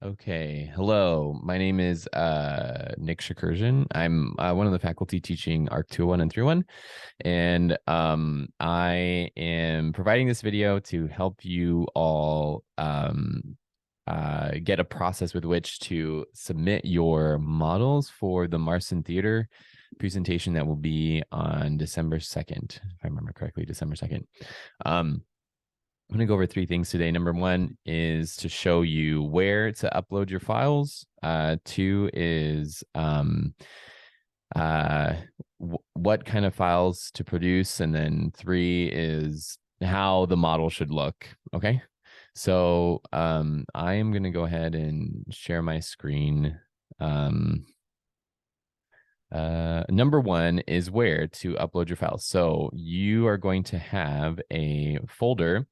Okay. Hello. My name is Nick Shakurjan. I'm one of the faculty teaching ARC 201 and 301. And I am providing this video to help you all get a process with which to submit your models for the Marston Theater presentation that will be on December 2nd, if I remember correctly, December 2nd. I'm going to go over three things today. Number one is to show you where to upload your files. Two is what kind of files to produce. And then three is how the model should look. Okay. So I am going to go ahead and share my screen. Number one is where to upload your files. So you are going to have a folder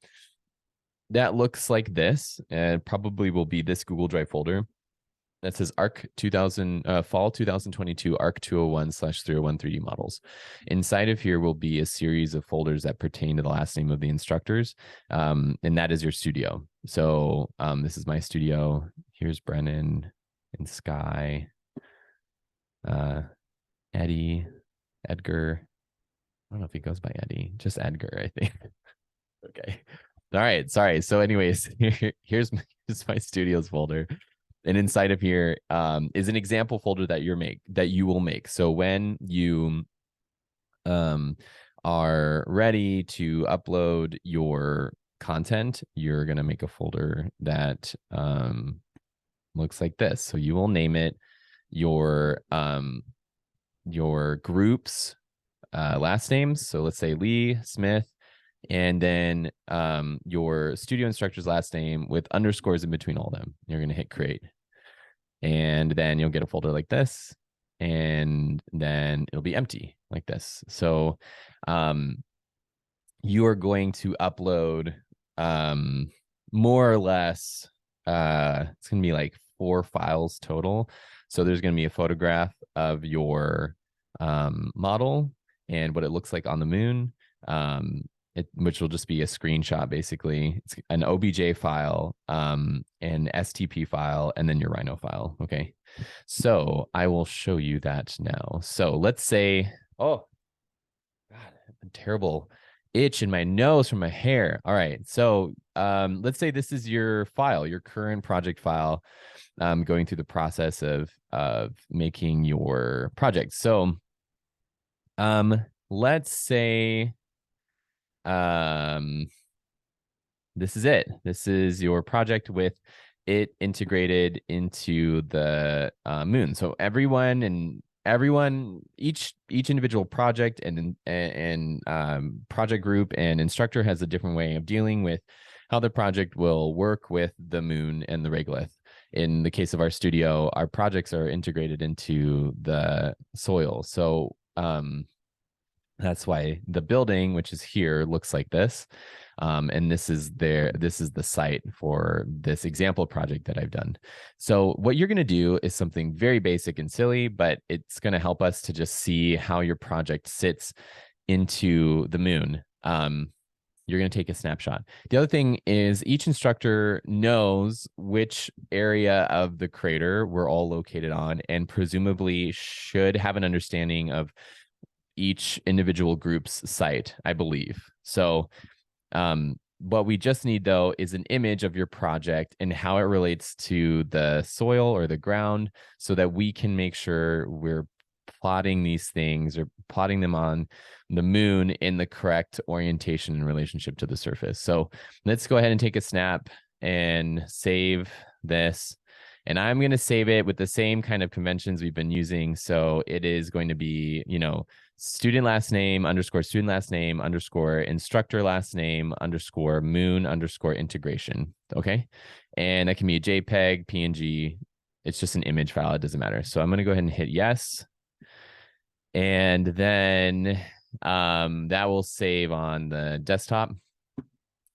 that looks like this, and probably will be this Google Drive folder that says ARC 2000 Fall 2022 ARC 201/301 3D models. Inside of here will be a series of folders that pertain to the last name of the instructors, and that is your studio. So this is my studio. Here's Brennan and Sky, Eddie, Edgar. I don't know if he goes by Eddie, just Edgar, I think. Okay. All right, sorry. So anyways, here's my studios folder. And inside of here is an example folder that you will make. So when you are ready to upload your content, you're going to make a folder that looks like this. So you will name it your group's last names. So let's say Lee, Smith, and then your studio instructor's last name with underscores in between all of them. You're going to hit create. And then you'll get a folder like this. And then it'll be empty like this. So you are going to upload more or less, it's going to be like 4 files total. So there's going to be a photograph of your model and what it looks like on the moon. Which will just be a screenshot, basically. It's an OBJ file, an STP file, and then your Rhino file. Okay, so I will show you that now. So let's say, oh, God, a terrible itch in my nose from my hair. All right, so let's say this is your file, your current project file, going through the process of making your project. So let's say this is it. This is your project with it integrated into the moon. So everyone, each individual project and project group and instructor has a different way of dealing with how the project will work with the moon and the regolith. In the case of our studio, our projects are integrated into the soil. So that's why the building, which is here, looks like this. And this is the site for this example project that I've done. So what you're going to do is something very basic and silly, but it's going to help us to just see how your project sits into the moon. You're going to take a snapshot. The other thing is each instructor knows which area of the crater we're all located on, and presumably should have an understanding of each individual group's site, I believe. So what we just need, though, is an image of your project and how it relates to the soil or the ground, so that we can make sure we're plotting these things or plotting them on the moon in the correct orientation and relationship to the surface. So let's go ahead and take a snap and save this. And I'm going to save it with the same kind of conventions we've been using. So it is going to be, student last name underscore student last name underscore instructor last name underscore moon underscore integration. Okay. And that can be a JPEG, PNG. It's just an image file. It doesn't matter. So I'm going to go ahead and hit yes. And then that will save on the desktop.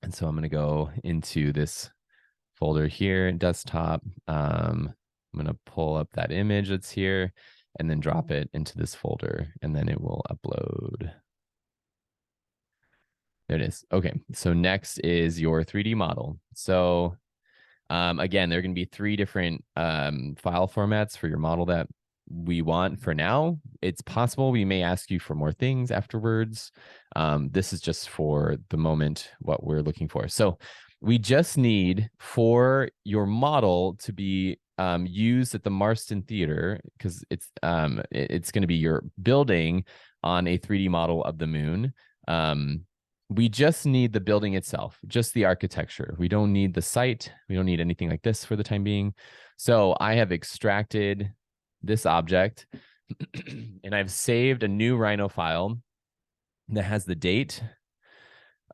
And so I'm going to go into this folder here, desktop. I'm going to pull up that image that's here and then drop it into this folder, and then it will upload. There it is. Okay, so next is your 3D model. So Again, there are going to be 3 different file formats for your model that we want for now. It's possible we may ask you for more things afterwards. This is just for the moment what we're looking for. So we just need for your model to be used at the Marston Theater, because it's going to be your building on a 3D model of the moon. We just need the building itself, just the architecture. We don't need the site. We don't need anything like this for the time being. So I have extracted this object and I've saved a new Rhino file that has the date,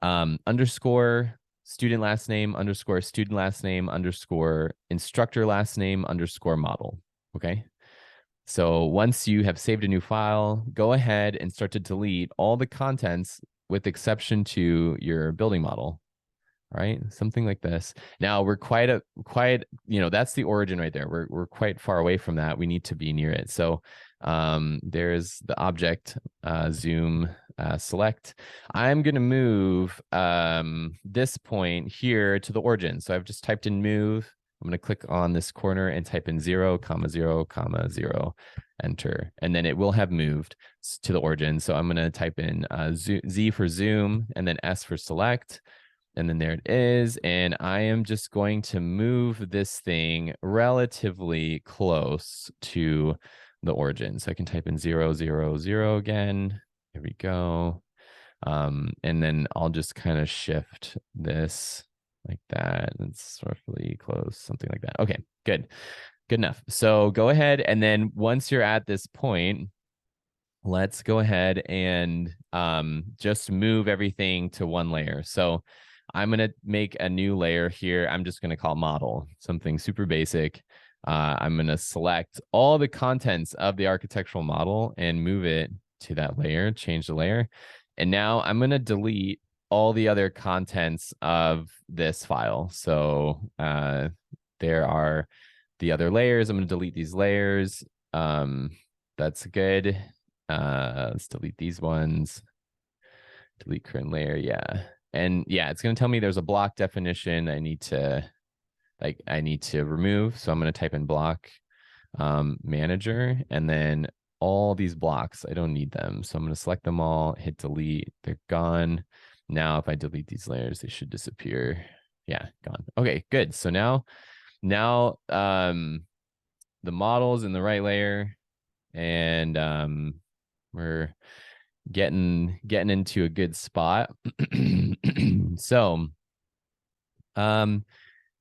underscore student last name, underscore student last name, underscore instructor last name, underscore model. Okay. So once you have saved a new file, go ahead and start to delete all the contents with exception to your building model. All right, something like this. Now we're quite, that's the origin right there. We're quite far away from that. We need to be near it. So there's the object, zoom, select. I'm going to move this point here to the origin. So I've just typed in move. I'm going to click on this corner and type in 0, 0, 0, enter, and then it will have moved to the origin. So I'm going to type in Z for zoom and then S for select. And then there it is. And I am just going to move this thing relatively close to the origin. So I can type in 0, 0, 0 again. Here we go. And then I'll just kind of shift this like that. It's roughly close, something like that. Okay, good. Good enough. So go ahead. And then once you're at this point, let's go ahead and just move everything to one layer. So I'm going to make a new layer here. I'm just going to call model, something super basic. I'm going to select all the contents of the architectural model and move it to that layer, change the layer. And now I'm going to delete all the other contents of this file. So there are the other layers. I'm going to delete these layers. That's good. Let's delete these ones. Delete current layer. Yeah. And yeah, it's going to tell me there's a block definition I need to remove. So I'm going to type in block manager, and then all these blocks, I don't need them. So I'm going to select them all, hit delete. They're gone. Now, if I delete these layers, they should disappear. Yeah, gone. Okay, good. So now the model's in the right layer, and we're getting into a good spot. So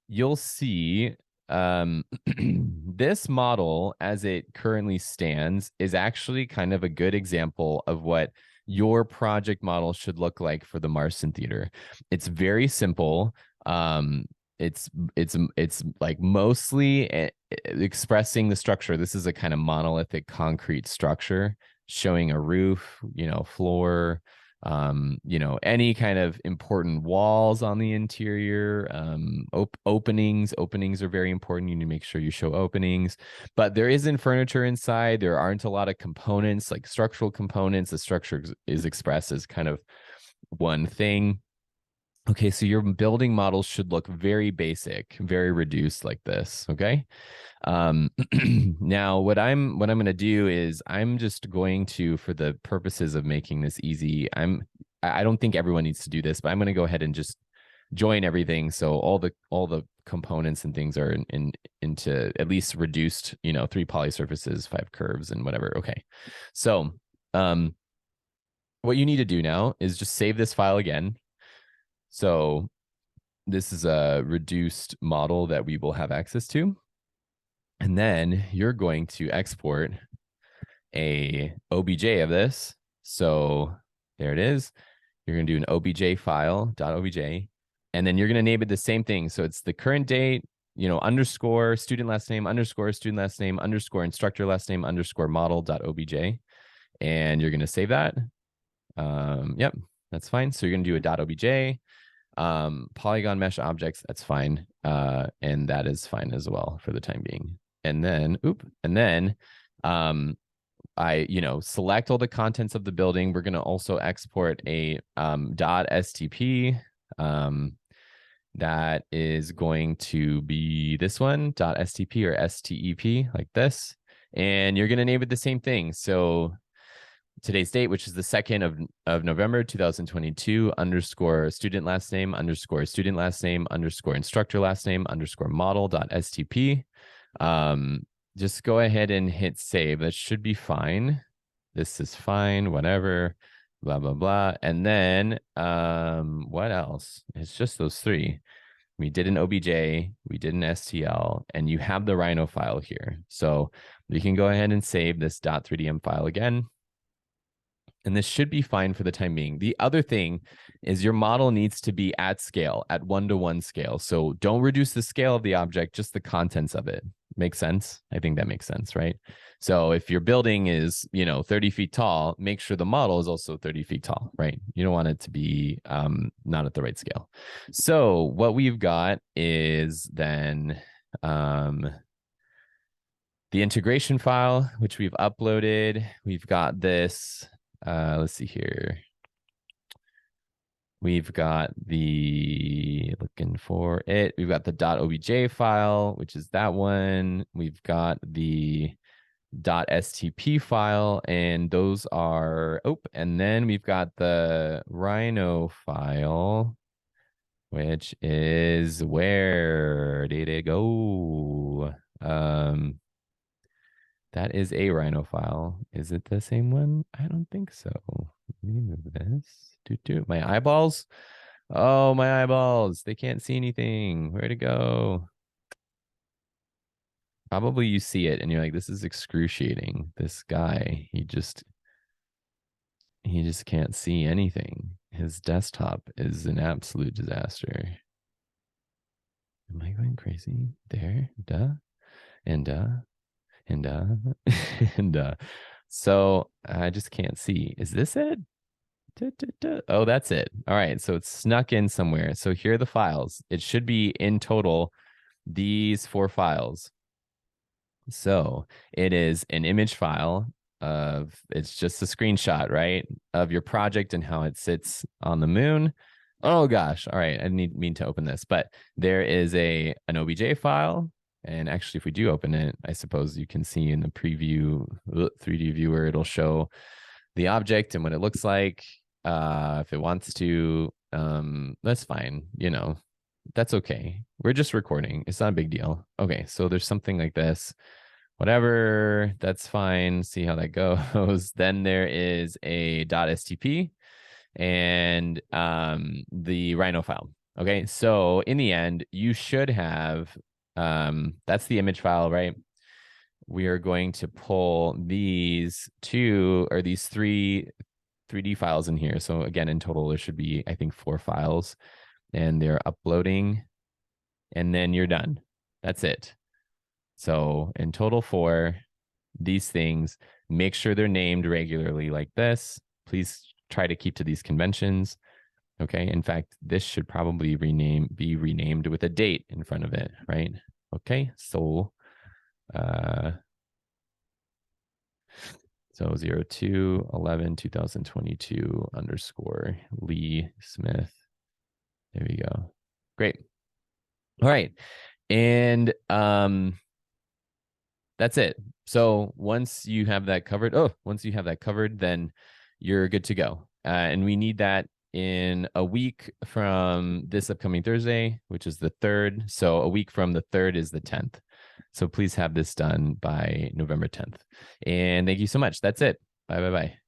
you'll see this model as it currently stands is actually kind of a good example of what your project model should look like for the Marston Theater. It's very simple. It's like mostly expressing the structure. This is a kind of monolithic concrete structure showing a roof, floor, any kind of important walls on the interior. Openings are very important. You need to make sure you show openings, but there isn't furniture inside. There aren't a lot of components, like structural components. The structure is expressed as kind of one thing. Okay, so your building models should look very basic, very reduced like this. Okay. Now what I'm going to do is I'm just going to, for the purposes of making this easy, I don't think everyone needs to do this, but I'm going to go ahead and just join everything. So all the components and things are into at least reduced, 3 poly surfaces, 5 curves and whatever. Okay. So, what you need to do now is just save this file again. So this is a reduced model that we will have access to. And then you're going to export a OBJ of this. So there it is. You're going to do an OBJ file, .obj, and then you're going to name it the same thing. So it's the current date, underscore student last name, underscore student last name, underscore instructor last name, underscore model.obj. And you're going to save that. Yep, that's fine. So you're going to do a .obj. Polygon mesh objects, that's fine. And that is fine as well for the time being. And then, I, select all the contents of the building. We're going to also export a .stp. that is going to be this one, .stp or step, like this. And you're going to name it the same thing. So today's date, which is the 2nd of November, 2022, underscore student last name, underscore student last name, underscore instructor last name, underscore model.stp. Just go ahead and hit save. That should be fine. This is fine, whatever, blah, blah, blah. And then what else? It's just those three. We did an OBJ, we did an STL, and you have the Rhino file here. So we can go ahead and save this .3dm file again. And this should be fine for the time being. The other thing is your model needs to be at scale, at 1-to-1 scale. So don't reduce the scale of the object, just the contents of it. Makes sense? I think that makes sense, right? So if your building is, 30 feet tall, make sure the model is also 30 feet tall, right? You don't want it to be not at the right scale. So what we've got is then the integration file, which we've uploaded. We've got this. Let's see here. We've got we've got the .obj file, which is that one. We've got the .stp file, and those are, and then we've got the Rhino file, which is, where did it go? That is a Rhino file. Is it the same one? I don't think so. Let me move this. My eyeballs. Oh, my eyeballs. They can't see anything. Where'd it go? Probably you see it and you're like, this is excruciating. This guy, he just can't see anything. His desktop is an absolute disaster. Am I going crazy? There, and so I just can't see. Is this it? Oh, that's it. All right, so it's snuck in somewhere. So here are the files. It should be in total these 4 files. So it is an image file it's just a screenshot, right, of your project and how it sits on the moon. Oh gosh. All right, I didn't mean to open this, but there is an OBJ file. And actually, if we do open it, I suppose you can see in the preview 3D viewer, it'll show the object and what it looks like. If it wants to, that's fine. That's okay. We're just recording. It's not a big deal. Okay, so there's something like this. Whatever, that's fine. See how that goes. Then there is a .stp and the Rhino file. Okay, so in the end, you should have, that's the image file, right? We are going to pull these 3 3D files in here. So again, in total, there should be, I think, 4 files, and they're uploading, and then you're done. That's it. So in total 4, these things, make sure they're named regularly like this. Please try to keep to these conventions. Okay. In fact, this should probably be renamed with a date in front of it, right? Okay. So 02/11/2022 underscore Lee Smith. There we go. Great. All right. And that's it. So once you have that covered, then you're good to go. And we need that in a week from this upcoming Thursday, which is the 3rd. So a week from the 3rd is the 10th. So please have this done by November 10th. And thank you so much. That's it. Bye, bye, bye.